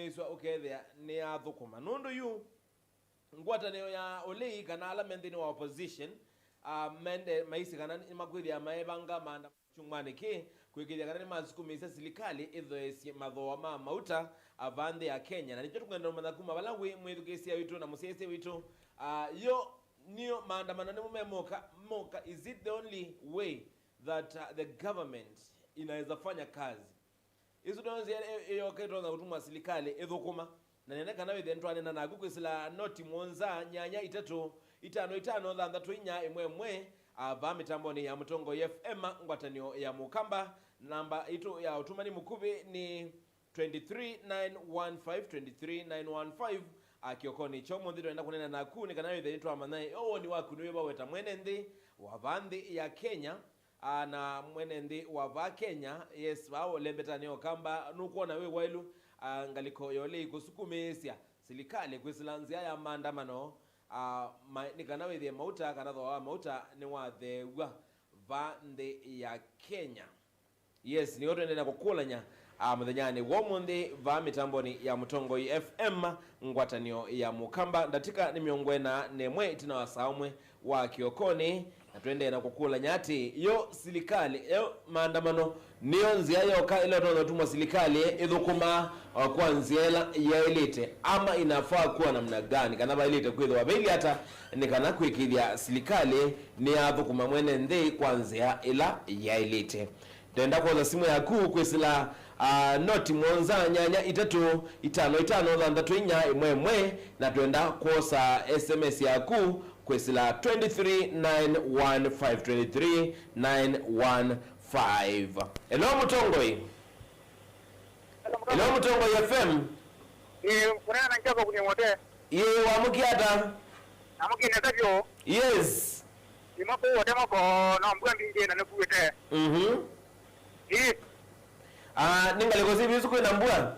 sukumeswa ukethia ni athukuma nundu yu ngwatanio ya olei kana ala mendini wa opposition mende maisi kana makwithia maebanga manda chungmane ke kwikithia kana ni masukumisa serikali ithoesie mathoa ma mauta avande ya Kenya na nicho tukenda mathakuma balawi mwithukesia witu na musese witu yo niyo maandamano ni moka is it the only way that the government inaweza fanya kazi izo donzi yo keto na kutuma serikali ithukuma na neneka nawe the ntwane na nagukwesila noti monza nyanya 3 5 5 thanthatũ inya imwe ava mitambo ni ya Mutongo FM ngwatanio ya Mukamba namba itu ya utumani mukubi ni 23915 akiokoni chomo ndiro enda kunena naku ni kanayo the ntwa manai ni waku niwe baweta mwene ndi wavandi ya Kenya na mwene ndi wava Kenya yes wao lembetani okamba nukuona we wailu ngaliko yole ikusukumesia serikali kwisilanzia ya maandamano nikanawe the mauta kana tho mauta ni wa the vande ya Kenya yes ni wote ndena kukulanya muthenyani womundi va mitamboni ya Mutongo FM ngwatanio ya Mukamba ndatika ni miongwena nemwe itina wasaumwe wa kiokoni na twende na kukula nyati yo serikali yo maandamano niyo nzia yoka ile tumwa serikali ithukuma kwa nziela ya elite ama inafaa kuwa namna gani kana ba elite kwitho wabeli hata nikana kwikithia serikali ni athukuma mwene ndi kwa nzia ila ya elite tenda kwa simu yaku kwesila noti monza nyanya 3 5 5 thanthatũ inya imwe na twenda kosa SMS yaku kwesila 23915 Hello Mutongo Hello Mutongo FM kuna na njako kwenye mote wamukiata amukine tabyo yes imako wote mako na mbwa mbinge na nekuwete ningalikosi bisu kwina mbwa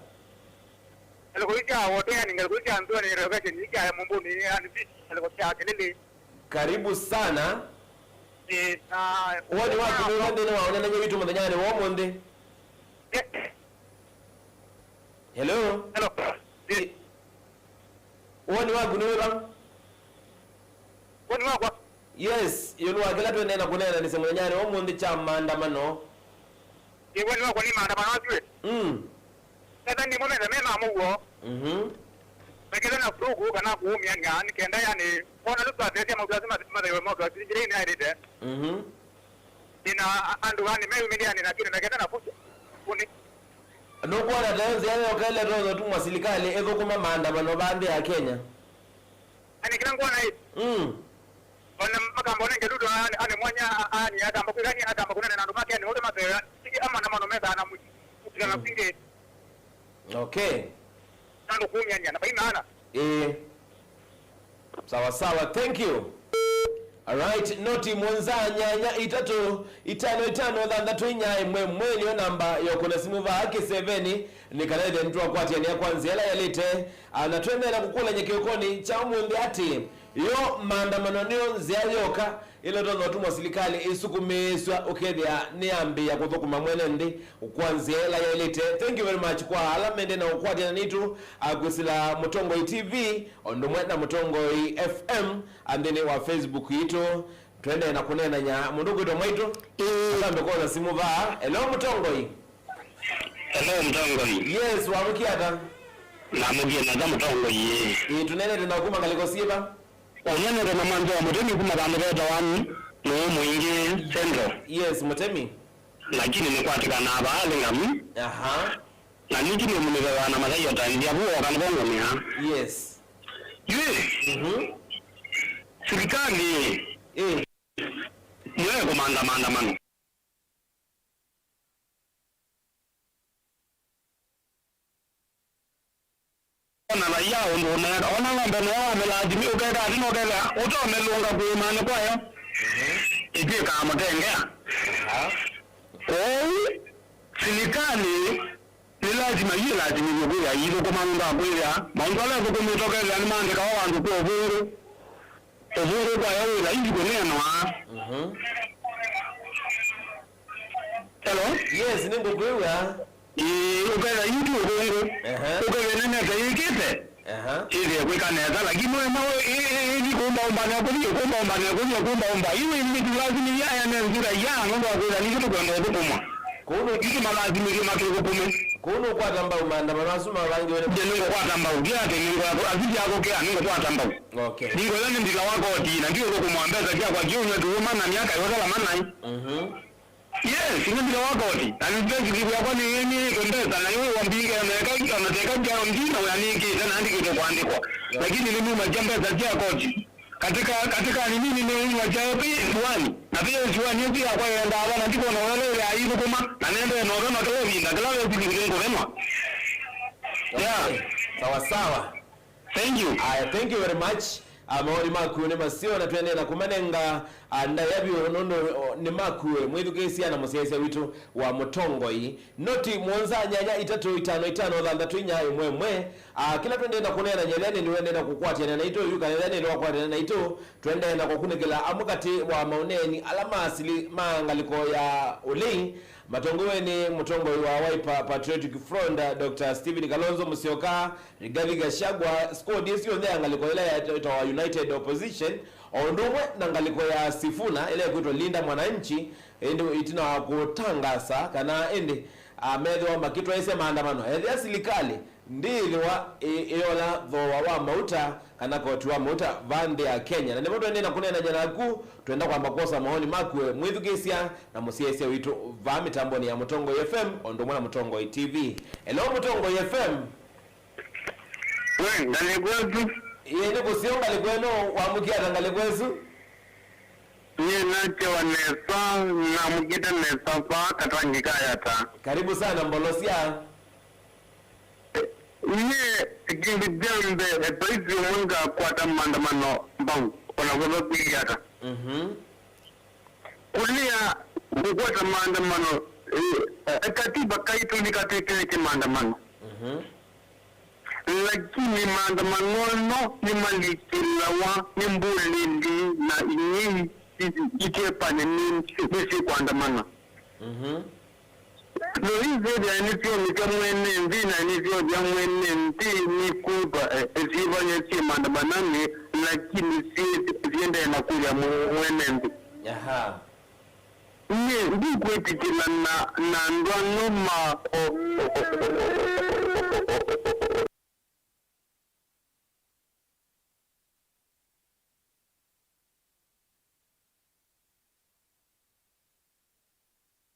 alikoita wote ningalikoita ndo ni rogaje nika mambo ni anisi alikoita kelele karibu sana na wani wako ni wande ni waone na nyebitu mudanyane wo monde hello wani wako ni weba wani wako yes yulu wakela twende na kunena ni semanyane wo monde cha maandamano wani wako ni maandamano atwe sasa ni mwana na mema mugo Nakenda na frugu kana kuumia ngani kenda yani ona lupa tete lazima tusimame moto asijiri ni aidede ina anduani mewi miliani na kile nakenda na fuja kuni noko na danzi yao kale rozo tumwa serikali ethukuma maandamano bande ya Kenya ani kila ngwana hii ona makambo nenge dudu ani mwanya ani hata mbakugani hata mbakuna na ndumake ani wote mazera siki ama na mano meza na mutila na pinge okay nando kumya nyana bai maana sawa sawa thank you alright noti monza nyanya 3 5 thanthatũ inya imwe niyo namba yokona simu va haki 7 nikalede mtu akwati ya kwanza ela yalite anatwendera kukula nyekiokoni cha umundi ati yo maandamano niyo nzia yoka ile ndo tumwa serikali isukumeswa ukethia ni ambi ya kuthukuma mwene ndi kwanza ela yalite thank you very much kwa alamende na ukwati na nitu agusila Mutongo TV ondo mwenda Mutongo FM andene wa Facebook yitu twende na kunena nya mundugu ndo mwitu akambe kwa simu va hello Mutongo hello Mutongo yes wamukiata na mugie na Mutongo tunene tena kuma kalikosiba Onyene na manzo mutemi kuma kamera wani no mwingi central yes mutemi lakini ni kwatika na baadhi ngam na niki ni mneza na madai yotandia huo kana bongo ni yes serikali niwe komanda maandamano na raia ondona ona ngombe no amelazimi ukenda atino kela utomelunga kuimani kwayo ipi kama tengea serikali ni lazima yukuya yido komanda kwira mangala kukumutokeza ni mande kwa wantu kwa uhuru kwa yao la hindi kunenwa hello yes nimbo kwewa ukenda yidu uhuru ukenda nene neta yikite ile kweka neta lakini wewe hii kuomba hiyo ni lazima ya nzira ya ngomba kwa ni kitu kwa ndo kuma kuno kitu malazima kile makiko kuma kuno kwa tamba maandamano asuma rangi wale ndio kwa tamba ugia ningo azidi yako kia ningo kwa tamba okay ningo lani ndika wako tina ndio kwa kumwambia kia kwa jioni tu maana miaka yote la maana yes ndio wako oti anipezi kwa kwa nini kwenda na yeye wambige anateka kwa mjina uyaniki tena andike kwa kuandikwa lakini ni mimi majamba za kia koti katika nini ni wajabi swali na pia swali pia kwa enda bana ndiko na wale ya hizo kama na nenda na ndo kile vinda kila vitu vingo yeah sawa thank you thank you very much amori makune masio na twende na kumanenga anda yabi nono ni makue mwithukesi ana musese witu wa mutongoi noti mwonza nyanya 355 thanda twinya imwemwe kila twende na kunena nyelene ni wende na kukwatana na ito yuka nyelene ni wakwatana na ito twende na kukunekela amukati wa maoneni alama asili mangaliko ya uli matongoweni mutongoi wa Wiper Patriotic Front Dr. Stephen Kalonzo Musyoka Rigathi Gachagua squad yesio ndangaliko ile ya United Opposition ondumwe nangaliko ya Sifuna ile kuitwa Linda Mwananchi ndio itina kutangasa kana ende amedho makitwa ese maandamano ya serikali ndilwa eola dhowa wa mauta kana kotua mauta vande ya Kenya na nimoto ende na kunena jana ku twenda kwa makosa maoni makwe mwithugesia na musiese witu va mitambo ni ya Mutongo FM ondomwe na Mutongo TV. Hello Mutongo FM. we ndalegwezu Yene kusionga likweno wamukia tangalegwezu nye nache wanesa na mugita nesa fa katangika yata karibu sana mbolosia nye kindi jambe epaisi munga kwa maandamano mbau wanakweza kuigata kulia kukwata maandamano katiba kaitu ni katikele maandamano lakini maandamano ni malikilawa ni mbulindi na inyi itepane nisi kuandamana no hizi ya nifyo nikamwene mvi na nifyo jamwene mti ni kuba ziva nyesi maandamanani lakini siende na kuya mwene mvi nye ndi kwetikila na ndwano ma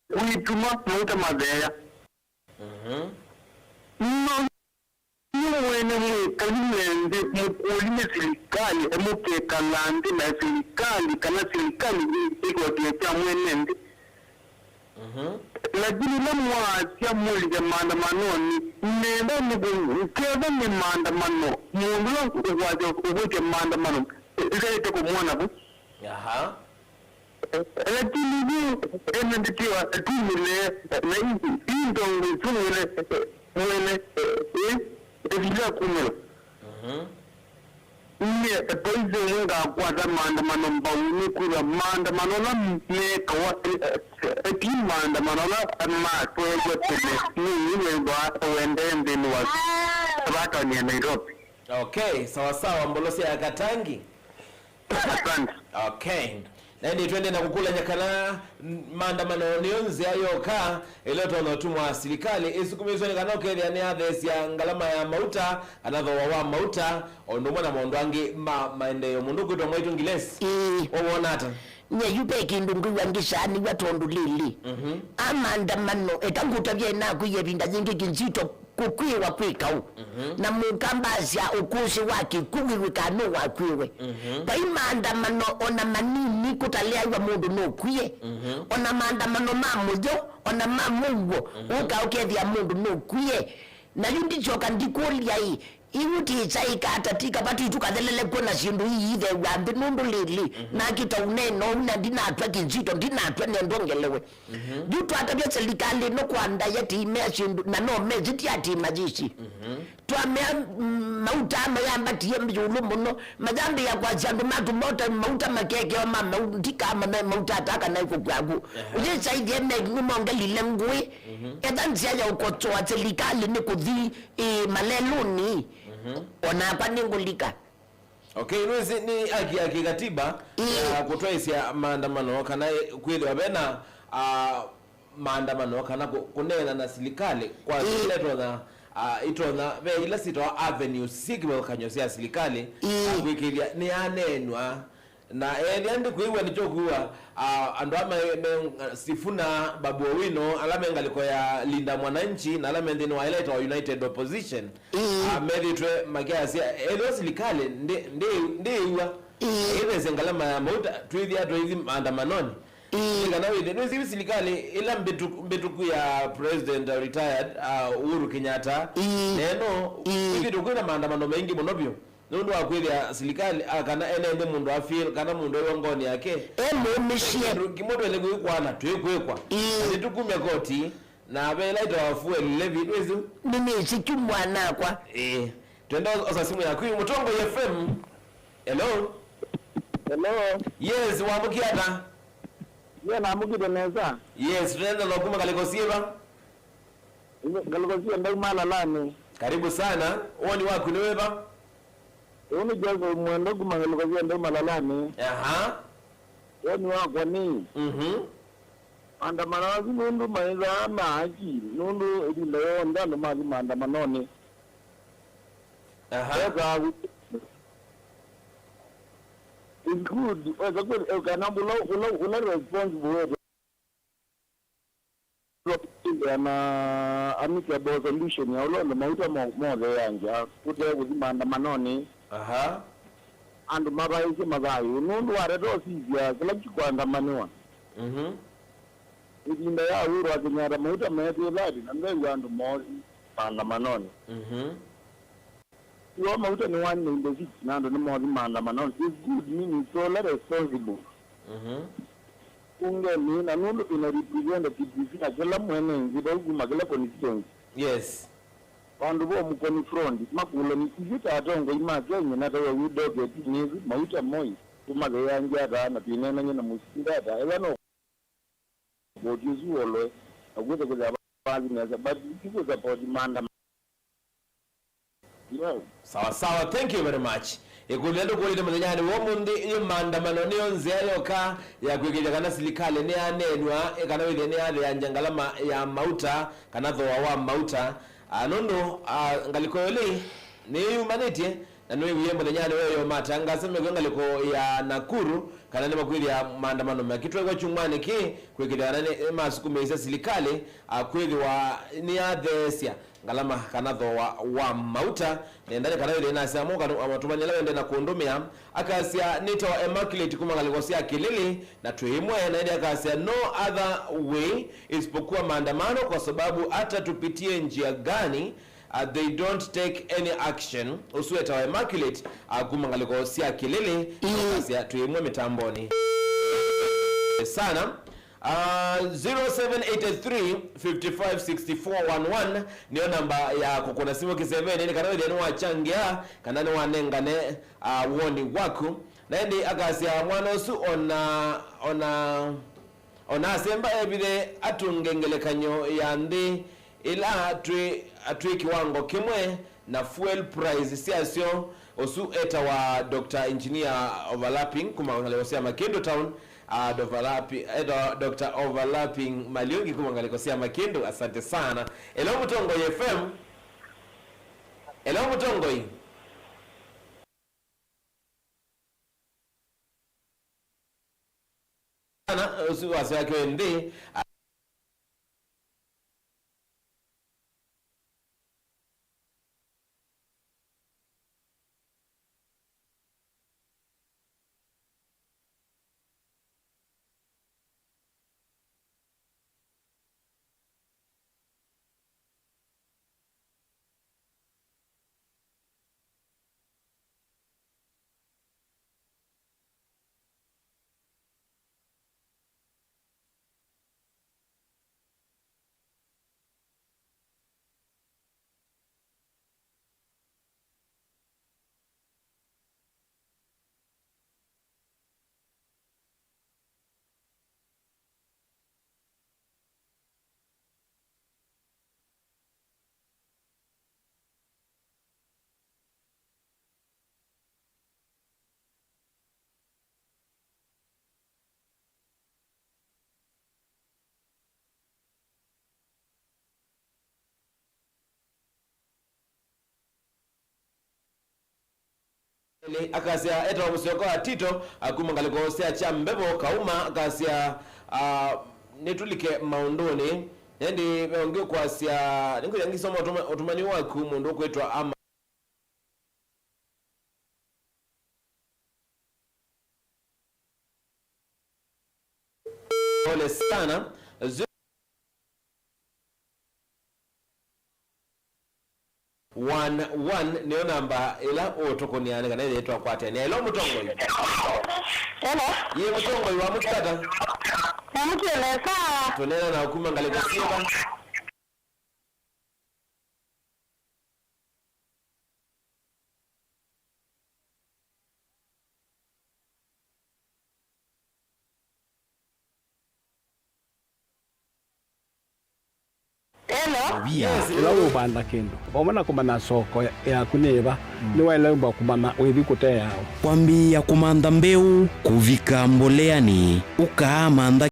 uituma mauta madheya mwene mwekalimende mukuline serikali emukekalandi na serikali kana serikali ikotiekea mwenende lakini namwasya mulile maandamanoni nenda mukeva ni maandamano mundu waje uvuke maandamano ikaite kumwona bu lakini hiyo enenditiwa tumile na hii ndongo tumile mwene ezila kumela nye poize munga kwata maandamano mbauni kula maandamano la meka wa eti maandamano la matwegwe tele ni wendo wende ndeni wa watu ni Nairobi. Okay, sawa mbolosi ya Katangi. Asante. Okay. Nandi twende na kukula nyakana maandamano nionze ayoka ile tono tumwa serikali isukumizwe ni kanoke ya ne others ya ngalama ya mauta another wa mauta ondomwa na mondwangi maendeleo mundu kwitwa mwaitu ngilesi obonata nye yupe kindungu wangishani watondu lili amandamano etanguta byena kuyebinda zingi kinzito kukwiwa kwikau na mukambasya ukusi waki kuwiwe kanu wakwiwe pa imandamano ona manini kutalea mundu no kwiye ona mandamano mamujo ona mamugo ukaukedhia mundu no kwiye na yundi choka ndikulia hii iwuti chaika tika batu tukathelele kona shindu hii the wambi nundu lili na kita uneno una dinatwa kinzito dinatwa nendongelewe jutu atabia serikali no kwanda yati ime shindu na no meziti ati majishi twamea mauta mayamba tiye mjulu muno majambi ya kwa chandu matu mota mauta makeke wa mama utika mauta ataka na iko kwagu uje saidi eme ngumonga lile ngui etansi ya ukotoa serikali ni kuthi maleluni ona kwa ningulika. Okay, nwezi ni haki ya kikatiba kutoa hisia maandamano kana kweli wabena maandamano kana kunena na serikali kwa zile na itona ve ila sito avenue signal kanyosia serikali kwikilia ni anenwa na ndi kuiwa ni chokuwa ando ama sifuna babu wino alame ngaliko ya linda mwananchi na alame ndini wa elect United Opposition meditwe magia elo serikali ndi iwa ile zengalama ya mauta tuidhi atoizi maandamanoni kana wide nzi serikali ila mbetuku ya president retired Uhuru Kenyatta neno hivi kuna maandamano mengi monobyo nundu akwithia serikali kana ende mundu afeel kana mundu wongoni yake mishie kimoto ile kwikwana twikwikwa nitukume koti na bela itawafuel levy wezu mimi sikumwana kwa twenda osasimu ya kwi Mutongo FM. Hello yes wamukiata na mugide neza yes tunaenda lokuma kalikosieba galikosia ndio mala lani karibu sana uoni wako ni weba uni jago mwendo kumangalikosia ndio mala lani uoni wako ni andamana wazi nundu maiza maji nundu ile ndalo maji maandamanoni it's good una responsible na amicable solution ya ulo mauta moze yanja kute kuzi maandamanoni andu mabaisi mabayo nundu waredo sivya kila kikwandamaniwa idinda ya Uhuru wa Kenyatta mauta mete ladi na mbele andu mozi maandamanoni yo mauta ni one in the six nando ni mozi maandamanoni is good meaning so responsible unge ni na nundu ina represent the people na kila mwene nziba uguma kila constituency yes wandu bo mukoni front makulo ni kizita atongo ima Kenya na tawe udoge tinizi mauta moi kuma ga yanja da na pinena nyina musinda da elano bojuzu wolo agude kuza baadhi na sababu kiko za podi manda sawa thank you very much ikulendo kulinde manyani wo mundi iyo maandamano niyo nzero ka ya kwigija kana serikali ni anenwa kana wile ni ale yanjangalama ya mauta kana dhowa wa mauta anono ngalikoyoli ni humanity na niwe yembo lenyane weyo matanga sema ngaliko ya Nakuru kana ni makwili ya maandamano makitwa kwa chumani ki kwigija nane masukumeisa serikali akwili wa ni athesia ngalama kanatho wa mauta nendane kana ile na samu kana amatubanyela wende na kuondumia akasia nito Immaculate kuma ngalikosia kilili na tuimwe na ile akasia no other way isipokuwa maandamano kwa sababu hata tupitie njia gani they don't take any action usueta wa Immaculate kuma ngalikosia kilili akasia tuimwe mitamboni sana 0783556411 niyo namba ya kukuna simu kiseveni ni kanawide ni wachangia kanani wanengane uoni waku na hindi akasia mwanosu ona asemba ebile atungengelekanyo ya ndi ila atui kiwango kimwe na fuel price siasyo osu eta wa Dr. Engineer Overlapping kuma unaleosea Makindu Town Dr. Overlapping Maliungi kumangalikosea Makindu. Asante sana. Hello Mutongo FM. Hello Mutongo. Ana usiwasi wake ndi akasia eta musoko atito akuma ngaliko sia cha mbebo kauma akasia netulike maundoni ndi ongeo kwa sia ningo yangisoma otumani waku mundu kwetwa ama ole sana 11 niyo namba ila otokoniane kana ile yetu akwate ni ilo mutongo yo hello ye mutongo yo amutata na mtu eleka tonena na hukuma ngaliko siba ila ubanda kindu omana kumana soko ya kuneva ni wale mba kumana wevi kutea yao kwambia kumanda mbeu kuvika mboleani ukaamanda